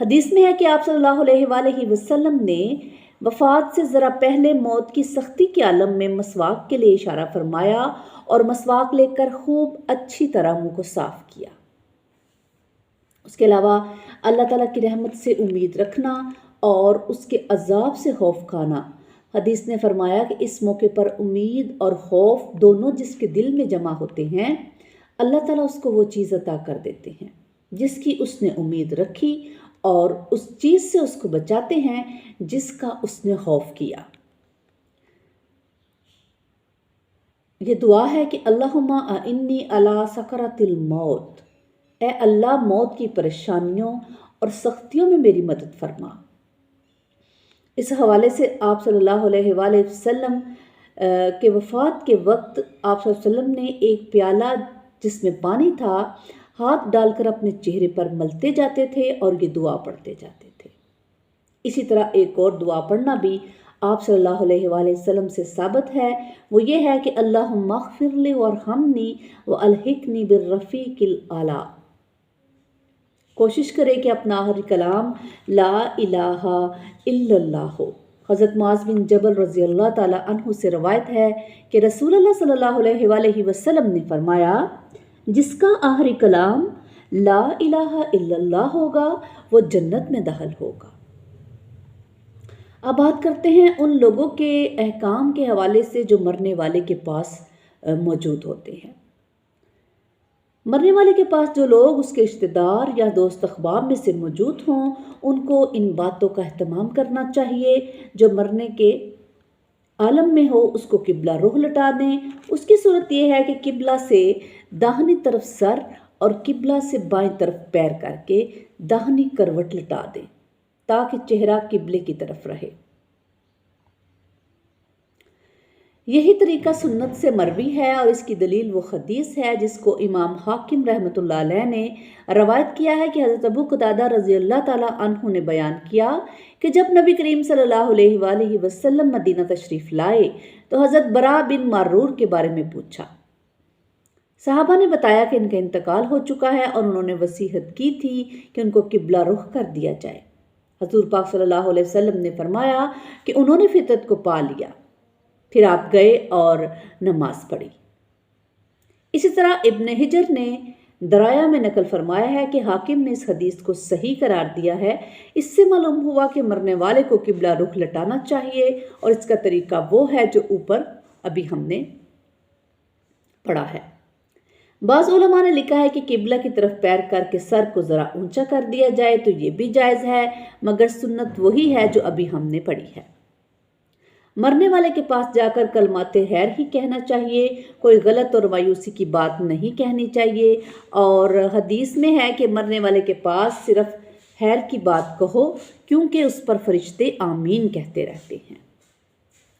حدیث میں ہے کہ آپ صلی اللہ علیہ وآلہ وسلم نے وفات سے ذرا پہلے موت کی سختی کے عالم میں مسواک کے لیے اشارہ فرمایا اور مسواک لے کر خوب اچھی طرح منہ کو صاف کیا۔ اس کے علاوہ اللہ تعالیٰ کی رحمت سے امید رکھنا اور اس کے عذاب سے خوف کھانا۔ حدیث نے فرمایا کہ اس موقع پر امید اور خوف دونوں جس کے دل میں جمع ہوتے ہیں، اللہ تعالیٰ اس کو وہ چیز عطا کر دیتے ہیں جس کی اس نے امید رکھی، اور اس چیز سے اس کو بچاتے ہیں جس کا اس نے خوف کیا۔ یہ دعا ہے کہ اللہم اعنی علی سکرات الموت، اے اللہ موت کی پریشانیوں اور سختیوں میں میری مدد فرما۔ اس حوالے سے آپ صلی اللہ علیہ وآلہ وسلم کے وفات کے وقت آپ صلی اللہ علیہ وسلم نے ایک پیالہ جس میں پانی تھا ہاتھ ڈال کر اپنے چہرے پر ملتے جاتے تھے اور یہ دعا پڑھتے جاتے تھے۔ اسی طرح ایک اور دعا پڑھنا بھی آپ صلی اللہ علیہ وآلہ وسلم سے ثابت ہے، وہ یہ ہے کہ اللہم اغفر لی وارحمنی والحقنی بالرفیق الاعلی۔ کوشش کرے کہ اپنا آخری کلام لا الہ الا اللہ ہو۔ حضرت معاذ بن جبل رضی اللہ تعالی عنہ سے روایت ہے کہ رسول اللہ صلی اللہ علیہ وآلہ وسلم نے فرمایا، جس کا آخری کلام لا الہ الا اللہ ہوگا وہ جنت میں داخل ہوگا۔ اب بات کرتے ہیں ان لوگوں کے احکام کے حوالے سے جو مرنے والے کے پاس موجود ہوتے ہیں۔ مرنے والے کے پاس جو لوگ اس کے رشتہ دار یا دوست احباب میں سے موجود ہوں، ان کو ان باتوں کا اہتمام کرنا چاہیے۔ جو مرنے کے عالم میں ہو اس کو قبلہ رخ لٹا دیں۔ اس کی صورت یہ ہے کہ قبلہ سے داہنی طرف سر اور قبلہ سے بائیں طرف پیر کر کے داہنی کروٹ لٹا دیں تاکہ چہرہ قبلے کی طرف رہے۔ یہی طریقہ سنت سے مروی ہے اور اس کی دلیل وہ حدیث ہے جس کو امام حاکم رحمۃ اللہ علیہ نے روایت کیا ہے کہ حضرت ابو قتادہ رضی اللہ تعالیٰ عنہ نے بیان کیا کہ جب نبی کریم صلی اللہ علیہ وآلہ وسلم مدینہ تشریف لائے تو حضرت برا بن معرور کے بارے میں پوچھا۔ صحابہ نے بتایا کہ ان کا انتقال ہو چکا ہے اور انہوں نے وصیت کی تھی کہ ان کو قبلہ رخ کر دیا جائے۔ حضور پاک صلی اللہ علیہ وسلم نے فرمایا کہ انہوں نے فطرت کو پا لیا۔ پھر آپ گئے اور نماز پڑھی۔ اسی طرح ابن حجر نے درایہ میں نقل فرمایا ہے کہ حاکم نے اس حدیث کو صحیح قرار دیا ہے۔ اس سے معلوم ہوا کہ مرنے والے کو قبلہ رخ لٹانا چاہیے اور اس کا طریقہ وہ ہے جو اوپر ابھی ہم نے پڑھا ہے۔ بعض علماء نے لکھا ہے کہ قبلہ کی طرف پیر کر کے سر کو ذرا اونچا کر دیا جائے تو یہ بھی جائز ہے، مگر سنت وہی ہے جو ابھی ہم نے پڑھی ہے۔ مرنے والے کے پاس جا کر کلمات خیر ہی کہنا چاہیے، کوئی غلط اور مایوسی کی بات نہیں کہنی چاہیے، اور حدیث میں ہے کہ مرنے والے کے پاس صرف خیر کی بات کہو کیونکہ اس پر فرشتے آمین کہتے رہتے ہیں۔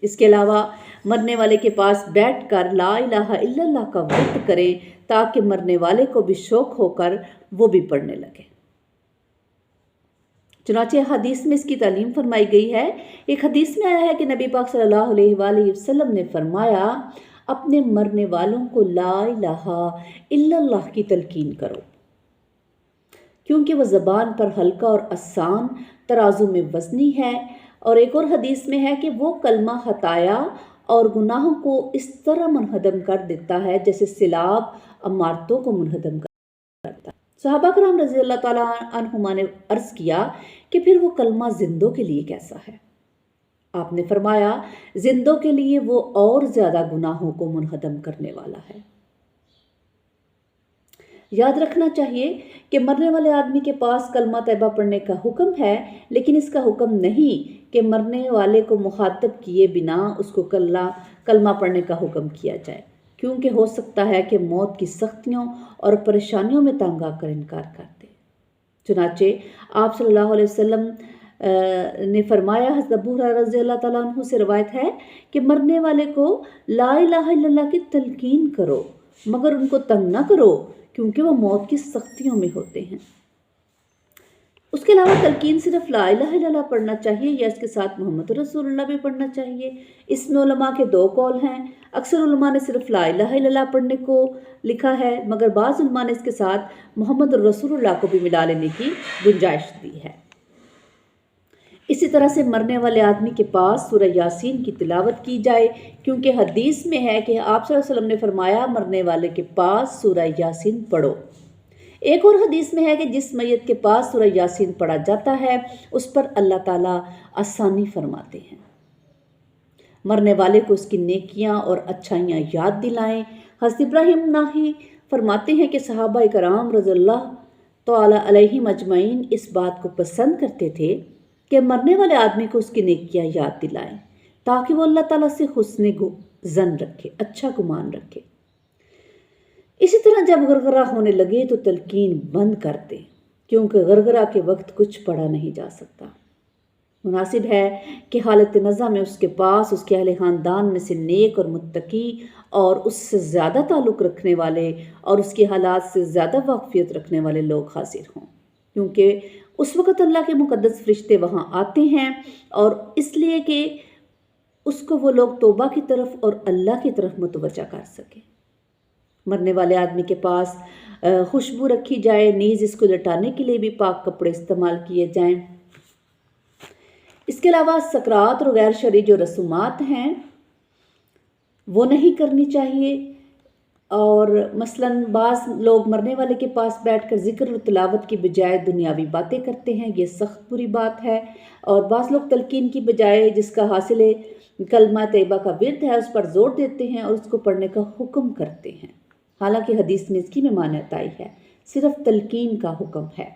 اس کے علاوہ مرنے والے کے پاس بیٹھ کر لا الہ الا اللہ کا ورد کریں تاکہ مرنے والے کو بھی شوق ہو کر وہ بھی پڑھنے لگے۔ چنانچہ حدیث میں اس کی تعلیم فرمائی گئی ہے۔ ایک حدیث میں آیا ہے کہ نبی پاک صلی اللہ علیہ وآلہ وسلم نے فرمایا، اپنے مرنے والوں کو لا الہ الا اللہ کی تلقین کرو کیونکہ وہ زبان پر ہلکا اور آسان، ترازو میں وزنی ہے۔ اور ایک اور حدیث میں ہے کہ وہ کلمہ خطایا اور گناہوں کو اس طرح منہدم کر دیتا ہے جیسے سیلاب عمارتوں کو منہدم کرتا ہے۔ صحابہ کرام رضی اللہ تعالیٰ عنہما نے عرض کیا کہ پھر وہ کلمہ زندوں کے لیے کیسا ہے؟ آپ نے فرمایا، زندوں کے لیے وہ اور زیادہ گناہوں کو منہدم کرنے والا ہے۔ یاد رکھنا چاہیے کہ مرنے والے آدمی کے پاس کلمہ طیبہ پڑھنے کا حکم ہے، لیکن اس کا حکم نہیں کہ مرنے والے کو مخاطب کیے بنا اس کو کلمہ پڑھنے کا حکم کیا جائے، کیونکہ ہو سکتا ہے کہ موت کی سختیوں اور پریشانیوں میں تنگ آ کر انکار کر دے۔ چنانچہ آپ صلی اللہ علیہ وسلم نے فرمایا، حضرت ابو ہریرہ رضی اللہ تعالیٰ عنہ سے روایت ہے کہ مرنے والے کو لا الہ الا اللہ کی تلقین کرو، مگر ان کو تنگ نہ کرو کیونکہ وہ موت کی سختیوں میں ہوتے ہیں۔ اس کے علاوہ تلقین صرف لا الہ الا اللہ پڑھنا چاہیے یا اس کے ساتھ محمد رسول اللہ بھی پڑھنا چاہیے؟ اس میں علماء کے دو قول ہیں۔ اکثر علماء نے صرف لا الہ الا اللہ پڑھنے کو لکھا ہے، مگر بعض علماء نے اس کے ساتھ محمد رسول اللہ کو بھی ملا لینے کی گنجائش دی ہے۔ اسی طرح سے مرنے والے آدمی کے پاس سورہ یاسین کی تلاوت کی جائے، کیونکہ حدیث میں ہے کہ آپ صلی اللہ علیہ وسلم نے فرمایا مرنے والے کے پاس سورہ یاسین پڑھو۔ ایک اور حدیث میں ہے کہ جس میت کے پاس سورہ یاسین پڑھا جاتا ہے اس پر اللہ تعالیٰ آسانی فرماتے ہیں۔ مرنے والے کو اس کی نیکیاں اور اچھائیاں یاد دلائیں۔ حضرت ابراہیم ناہی فرماتے ہیں کہ صحابہ کرام رضی اللہ تعالیٰ علیہم اجمعین اس بات کو پسند کرتے تھے کہ مرنے والے آدمی کو اس کی نیکیاں یاد دلائیں تاکہ وہ اللہ تعالیٰ سے حسن ظن رکھے، اچھا گمان رکھے۔ اسی طرح جب غرغرہ ہونے لگے تو تلقین بند کر دیں، کیونکہ غرغرہ کے وقت کچھ پڑھا نہیں جا سکتا۔ مناسب ہے کہ حالت نزع میں اس کے پاس اس کے اہل خاندان میں سے نیک اور متقی اور اس سے زیادہ تعلق رکھنے والے اور اس کے حالات سے زیادہ واقفیت رکھنے والے لوگ حاضر ہوں، کیونکہ اس وقت اللہ کے مقدس فرشتے وہاں آتے ہیں، اور اس لیے کہ اس کو وہ لوگ توبہ کی طرف اور اللہ کی طرف متوجہ کر سکیں۔ مرنے والے آدمی کے پاس خوشبو رکھی جائے، نیز اس کو لٹانے کے لیے بھی پاک کپڑے استعمال کیے جائیں۔ اس کے علاوہ سکرات اور غیر شرعی جو رسومات ہیں وہ نہیں کرنی چاہیے، اور مثلاً بعض لوگ مرنے والے کے پاس بیٹھ کر ذکر اور تلاوت کی بجائے دنیاوی باتیں کرتے ہیں، یہ سخت بری بات ہے۔ اور بعض لوگ تلقین کی بجائے جس کا حاصل کلمہ طیبہ کا ورد ہے اس پر زور دیتے ہیں اور اس کو پڑھنے کا حکم کرتے ہیں، حالانکہ حدیث میں اس کی ممانعت آئی ہے، صرف تلقین کا حکم ہے۔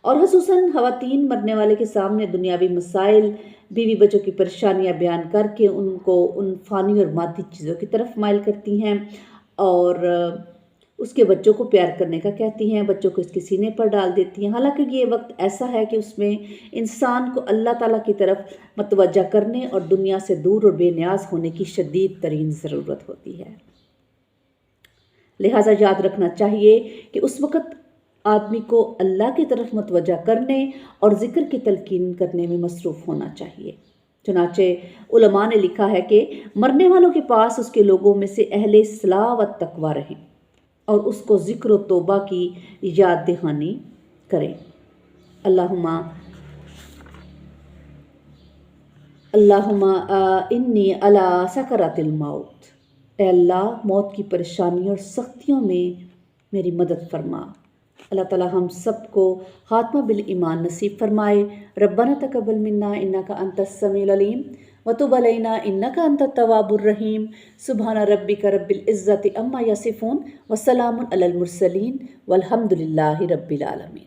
اور خصوصاً خواتین مرنے والے کے سامنے دنیاوی مسائل، بیوی بچوں کی پریشانیاں بیان کر کے ان کو ان فانی اور مادی چیزوں کی طرف مائل کرتی ہیں اور اس کے بچوں کو پیار کرنے کا کہتی ہیں، بچوں کو اس کے سینے پر ڈال دیتی ہیں، حالانکہ یہ وقت ایسا ہے کہ اس میں انسان کو اللہ تعالیٰ کی طرف متوجہ کرنے اور دنیا سے دور اور بے نیاز ہونے کی شدید ترین ضرورت ہوتی ہے۔ لہٰذا یاد رکھنا چاہیے کہ اس وقت آدمی کو اللہ کی طرف متوجہ کرنے اور ذکر کی تلقین کرنے میں مصروف ہونا چاہیے۔ چنانچہ علماء نے لکھا ہے کہ مرنے والوں کے پاس اس کے لوگوں میں سے اہل اصلاح و تقویٰ رہیں اور اس کو ذکر و توبہ کی یاد دہانی کریں۔ اللہم انی علی سکرات الموت، اے اللہ موت کی پریشانیوں اور سختیوں میں میری مدد فرما۔ اللہ تعالی ہم سب کو خاتمہ بالایمان نصیب فرمائے۔ ربنا تقبل منا انک انت السمیع العلیم وتب علینا انک انت التواب الرحیم۔ سبحان ربک رب العزۃ عما یصفون وسلام علی المرسلین والحمد للہ رب العالمین۔